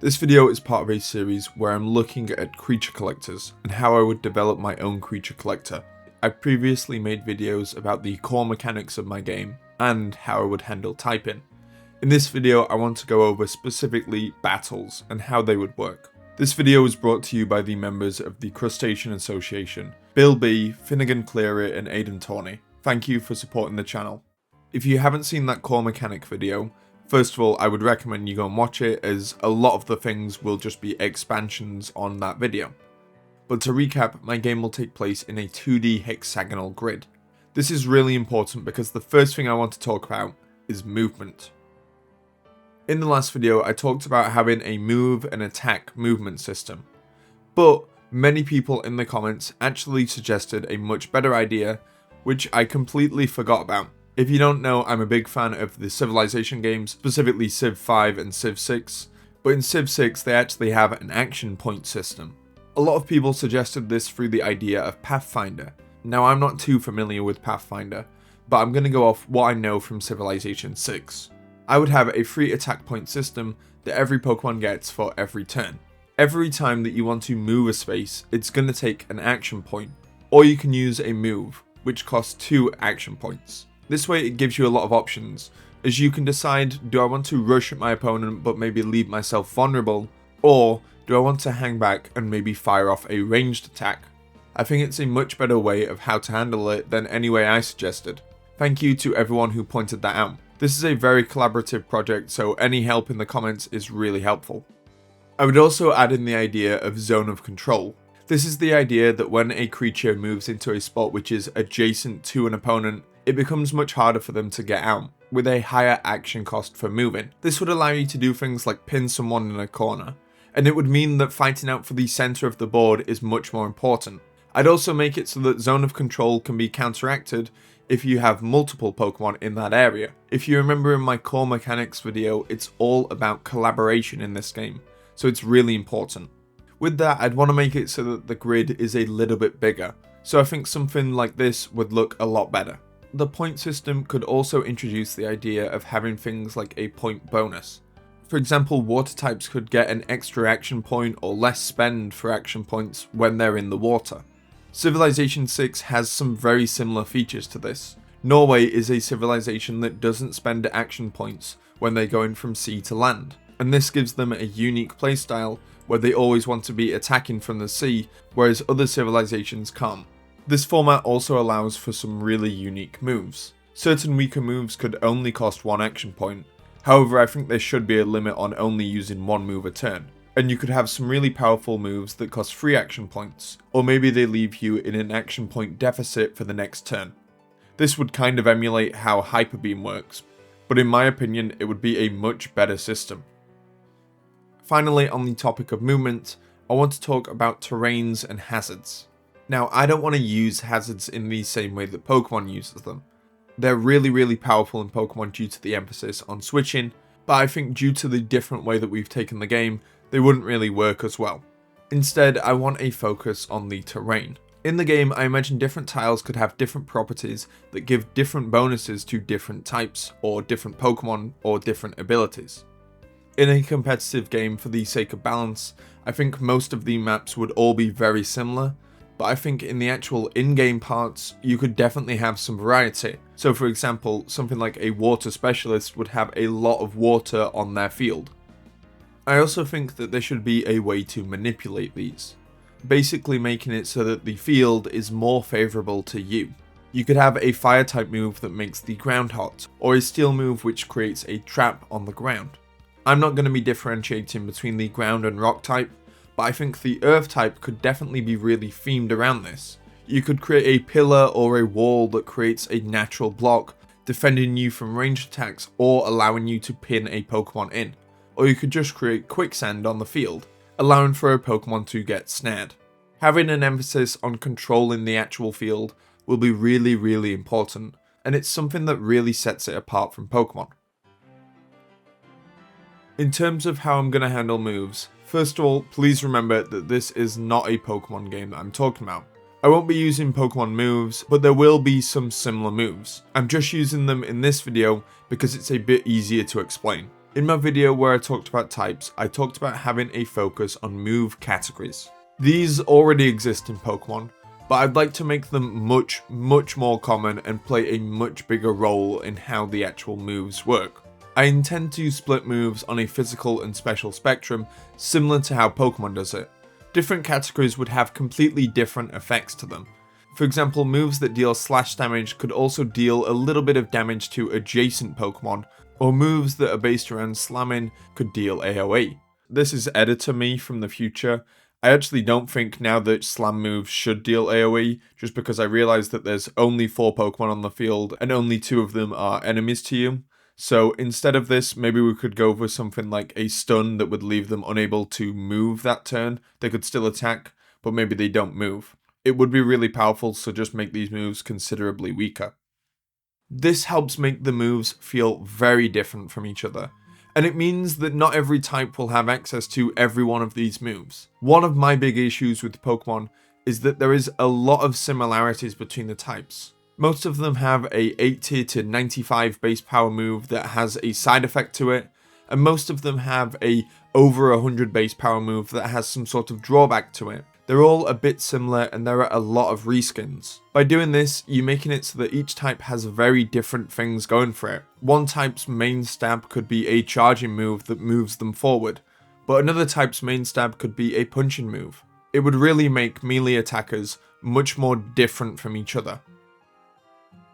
This video is part of a series where I'm looking at creature collectors and how I would develop my own creature collector. I've previously made videos about the core mechanics of my game and how I would handle typing. In this video I want to go over specifically battles and how they would work. This video was brought to you by the members of the Crustacean Association, Bill B, Finnegan Cleary and Aidan Tawney. Thank you for supporting the channel. If you haven't seen that core mechanic video, first of all, I would recommend you go and watch it, as a lot of the things will just be expansions on that video. But to recap, my game will take place in a 2D hexagonal grid. This is really important because the first thing I want to talk about is movement. In the last video, I talked about having a move and attack movement system, but many people in the comments actually suggested a much better idea, which I completely forgot about. If you don't know, I'm a big fan of the Civilization games, specifically Civ 5 and Civ 6, but in Civ 6 they actually have an action point system. A lot of people suggested this through the idea of Pathfinder. Now I'm not too familiar with Pathfinder, but I'm going to go off what I know from Civilization 6. I would have a free attack point system that every Pokemon gets for every turn. Every time that you want to move a space, it's going to take an action point, or you can use a move, which costs 2 action points. This way it gives you a lot of options, as you can decide, do I want to rush at my opponent but maybe leave myself vulnerable, or do I want to hang back and maybe fire off a ranged attack? I think it's a much better way of how to handle it than any way I suggested. Thank you to everyone who pointed that out. This is a very collaborative project, so any help in the comments is really helpful. I would also add in the idea of zone of control. This is the idea that when a creature moves into a spot which is adjacent to an opponent, it becomes much harder for them to get out, with a higher action cost for moving. This would allow you to do things like pin someone in a corner, and it would mean that fighting out for the center of the board is much more important. I'd also make it so that zone of control can be counteracted if you have multiple Pokemon in that area. If you remember in my core mechanics video, it's all about collaboration in this game, so it's really important. With that, I'd want to make it so that the grid is a little bit bigger, so I think something like this would look a lot better. The point system could also introduce the idea of having things like a point bonus. For example, water types could get an extra action point or less spend for action points when they're in the water. Civilization 6 has some very similar features to this. Norway is a civilization that doesn't spend action points when they're going from sea to land, and this gives them a unique playstyle where they always want to be attacking from the sea, whereas other civilizations can't. This format also allows for some really unique moves. Certain weaker moves could only cost 1 action point, however I think there should be a limit on only using 1 move a turn. And you could have some really powerful moves that cost 3 action points, or maybe they leave you in an action point deficit for the next turn. This would kind of emulate how Hyper Beam works, but in my opinion it would be a much better system. Finally, on the topic of movement, I want to talk about terrains and hazards. Now, I don't want to use hazards in the same way that Pokemon uses them. They're really powerful in Pokemon due to the emphasis on switching, but I think due to the different way that we've taken the game, they wouldn't really work as well. Instead, I want a focus on the terrain. In the game, I imagine different tiles could have different properties that give different bonuses to different types, or different Pokemon, or different abilities. In a competitive game, for the sake of balance, I think most of the maps would all be very similar, but I think in the actual in-game parts, you could definitely have some variety. So for example, something like a water specialist would have a lot of water on their field. I also think that there should be a way to manipulate these, basically making it so that the field is more favourable to you. You could have a fire type move that makes the ground hot, or a steel move which creates a trap on the ground. I'm not going to be differentiating between the ground and rock type, but I think the earth type could definitely be really themed around this. You could create a pillar or a wall that creates a natural block, defending you from ranged attacks or allowing you to pin a Pokemon in. Or you could just create quicksand on the field, allowing for a Pokemon to get snared. Having an emphasis on controlling the actual field will be really important, and it's something that really sets it apart from Pokemon. In terms of how I'm going to handle moves, first of all, please remember that this is not a Pokemon game that I'm talking about. I won't be using Pokemon moves, but there will be some similar moves. I'm just using them in this video because it's a bit easier to explain. In my video where I talked about types, I talked about having a focus on move categories. These already exist in Pokemon, but I'd like to make them much more common and play a much bigger role in how the actual moves work. I intend to split moves on a physical and special spectrum, similar to how Pokemon does it. Different categories would have completely different effects to them. For example, moves that deal slash damage could also deal a little bit of damage to adjacent Pokemon, or moves that are based around slamming could deal AoE. This is editor me from the future. I actually don't think now that slam moves should deal AoE, just because I realized that there's only 4 Pokemon on the field and only 2 of them are enemies to you. So instead of this, maybe we could go for something like a stun that would leave them unable to move that turn. They could still attack, but maybe they don't move. It would be really powerful, so just make these moves considerably weaker. This helps make the moves feel very different from each other, and it means that not every type will have access to every one of these moves. One of my big issues with Pokemon is that there is a lot of similarities between the types. Most of them have a 80 to 95 base power move that has a side effect to it, and most of them have a over 100 base power move that has some sort of drawback to it. They're all a bit similar and there are a lot of reskins. By doing this, you're making it so that each type has very different things going for it. One type's main stab could be a charging move that moves them forward, but another type's main stab could be a punching move. It would really make melee attackers much more different from each other.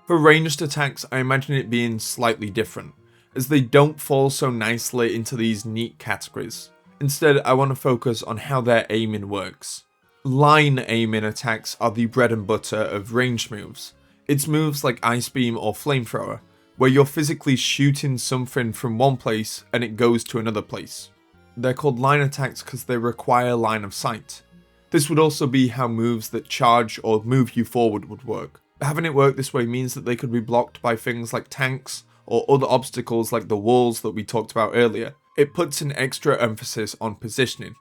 For ranged attacks, I imagine it being slightly different, as they don't fall so nicely into these neat categories. Instead, I want to focus on how their aiming works. Line aiming attacks are the bread and butter of ranged moves. It's moves like Ice Beam or Flamethrower, where you're physically shooting something from one place and it goes to another place. They're called line attacks because they require line of sight. This would also be how moves that charge or move you forward would work. Having it work this way means that they could be blocked by things like tanks or other obstacles like the walls that we talked about earlier. It puts an extra emphasis on positioning.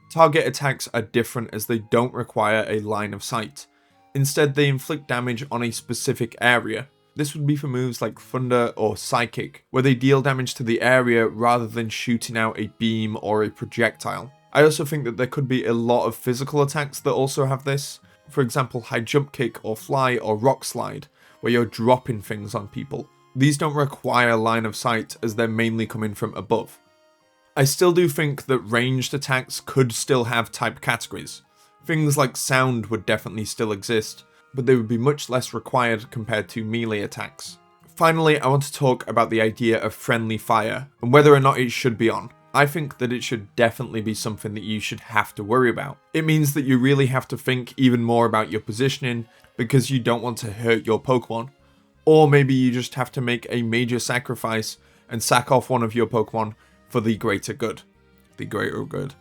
Target attacks are different as they don't require a line of sight. Instead, they inflict damage on a specific area. This would be for moves like Thunder or Psychic, where they deal damage to the area rather than shooting out a beam or a projectile. I also think that there could be a lot of physical attacks that also have this. For example, High Jump Kick or Fly or Rock Slide, where you're dropping things on people. These don't require line of sight as they're mainly coming from above. I still do think that ranged attacks could still have type categories. Things like sound would definitely still exist, but they would be much less required compared to melee attacks. Finally, I want to talk about the idea of friendly fire, and whether or not it should be on. I think that it should definitely be something that you should have to worry about. It means that you really have to think even more about your positioning, because you don't want to hurt your Pokemon. Or maybe you just have to make a major sacrifice and sack off one of your Pokemon for the greater good. The greater good.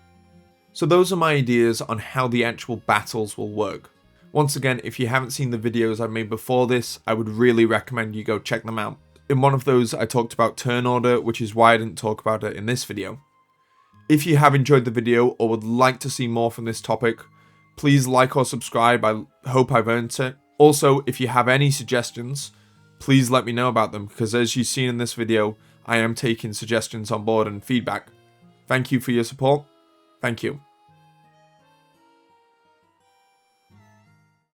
So those are my ideas on how the actual battles will work. Once again, if you haven't seen the videos I made before this, I would really recommend you go check them out. In one of those, I talked about turn order, which is why I didn't talk about it in this video. If you have enjoyed the video or would like to see more from this topic, please like or subscribe. I hope I've earned it. Also, if you have any suggestions, please let me know about them, because as you've seen in this video, I am taking suggestions on board and feedback. Thank you for your support. Thank you.